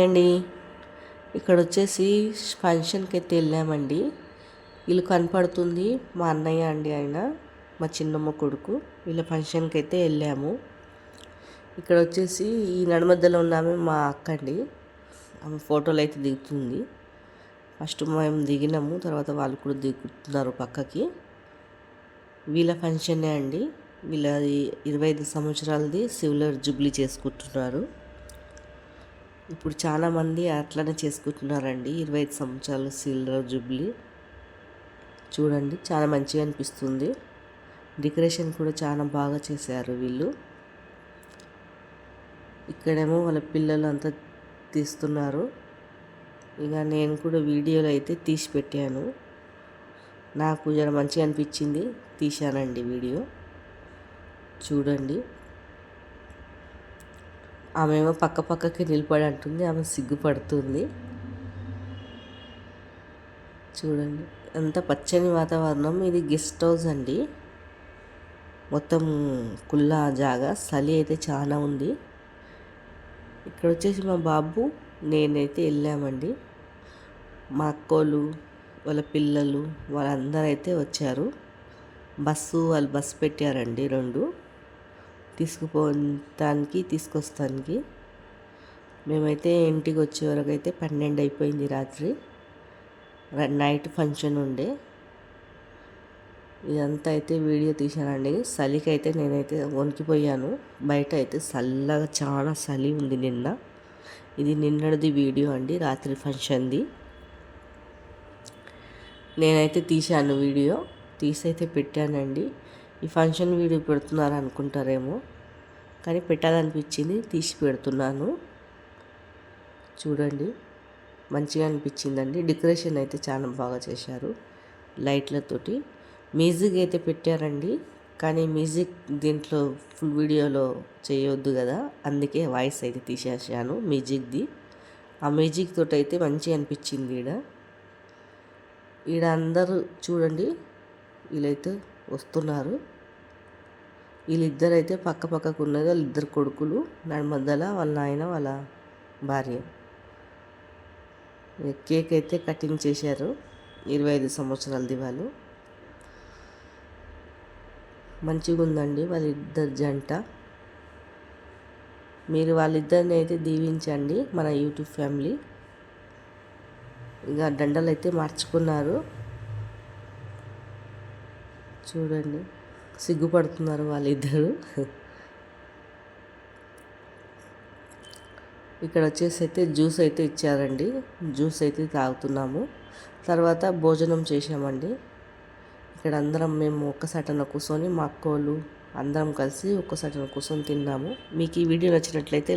అండి, ఇక్కడ వచ్చేసి ఫంక్షన్కి అయితే వెళ్ళామండి. వీళ్ళు కనపడుతుంది మా అన్నయ్య అండి, ఆయన మా చిన్నమ్మ కొడుకు. వీళ్ళ ఫంక్షన్కి అయితే వెళ్ళాము. ఇక్కడ వచ్చేసి ఈ నడుమధ్యలో ఉన్నామే మా అక్క అండి. ఆమె ఫోటోలు అయితే దిగుతుంది. ఫస్ట్ మేము దిగినాము, తర్వాత వాళ్ళు కూడా దిగుతున్నారు పక్కకి. వీళ్ళ ఫంక్షనే అండి. వీళ్ళది 25 సంవత్సరాలది సిల్వర్ జూబ్లీ చేసుకుంటున్నారు. ఇప్పుడు చాలామంది అట్లనే చేసుకుంటున్నారండి. 25 సంవత్సరాలు సిల్వర్ జూబ్లీ. చూడండి, చాలా మంచిగా అనిపిస్తుంది. డెకరేషన్ కూడా చాలా బాగా చేశారు వీళ్ళు. ఇక్కడేమో వాళ్ళ పిల్లలు అంతా తీస్తున్నారు. ఇక నేను కూడా వీడియోలో అయితే తీసి పెట్టాను. నాకు జర మంచిగా అనిపించింది, తీశానండి వీడియో. చూడండి, ఆమెమో పక్కకి నిలబడి అంటుంది, ఆమె సిగ్గుపడుతుంది. చూడండి, ఎంత పచ్చని వాతావరణం. ఇది గెస్ట్ హౌస్ అండి. మొత్తం కుల్లా జాగా, చలి అయితే చాలా ఉంది. ఇక్కడ వచ్చేసి మా బాబు నేనైతే వెళ్ళామండి. మా అక్కోళ్ళు వాళ్ళ పిల్లలు వాళ్ళందరూ అయితే వచ్చారు. వాళ్ళు బస్సు పెట్టారండి 2, తీసుకుపోతానికి తీసుకొస్తానికి. మేమైతే ఇంటికి వచ్చే వరకు అయితే 12 అయిపోయింది రాత్రి. నైట్ ఫంక్షన్ ఉండే. ఇదంతా అయితే వీడియో తీశానండి. చలికి అయితే నేనైతే వణికిపోయాను. బయట అయితే చల్లగా, చాలా చలి ఉంది నిన్న. ఇది నిన్నటిది వీడియో అండి, రాత్రి ఫంక్షన్ది. నేనైతే తీశాను వీడియో, తీసైతే పెట్టానండి. ఈ ఫంక్షన్ వీడియో పెడుతున్నారు అనుకుంటారేమో, కానీ పెట్టాలనిపించింది, తీసి పెడుతున్నాను. చూడండి, మంచిగా అనిపించిందండి. డెకరేషన్ అయితే చాలా బాగా చేశారు లైట్లతోటి. మ్యూజిక్ అయితే పెట్టారండి, కానీ మ్యూజిక్ దీంట్లో ఫుల్ వీడియోలో చేయొద్దు కదా, అందుకే వాయిస్ అయితే తీసేసాను మ్యూజిక్ది. ఆ మ్యూజిక్ తోటి అయితే మంచిగా అనిపించింది. ఈడ అందరూ చూడండి, వీళ్ళైతే వస్తున్నారు. వీళ్ళిద్దరైతే పక్కకు ఉన్నది. వాళ్ళిద్దరు కొడుకులు, మధ్యలో వాళ్ళ నాయన వాళ్ళ భార్య. కేక్ అయితే కటింగ్ చేశారు. 25 సంవత్సరాలది వాళ్ళు. మంచిగా ఉందండి వాళ్ళిద్దరు జంట. మీరు వాళ్ళిద్దరిని అయితే దీవించండి, మన యూట్యూబ్ ఫ్యామిలీ. ఇక దండలు అయితే మార్చుకున్నారు. చూడండి, సిగ్గుపడుతున్నారు వాళ్ళిద్దరు. ఇక్కడ వచ్చేసి అయితే జ్యూస్ అయితే ఇచ్చారండి. జ్యూస్ అయితే తాగుతున్నాము. తర్వాత భోజనం చేసామండి. ఇక్కడ అందరం మేము ఒక్కసాటన కూర్చొని, మా అక్కోళ్ళు అందరం కలిసి ఒక్కసాటన కూర్చొని తిన్నాము. మీకు ఈ వీడియో నచ్చినట్లయితే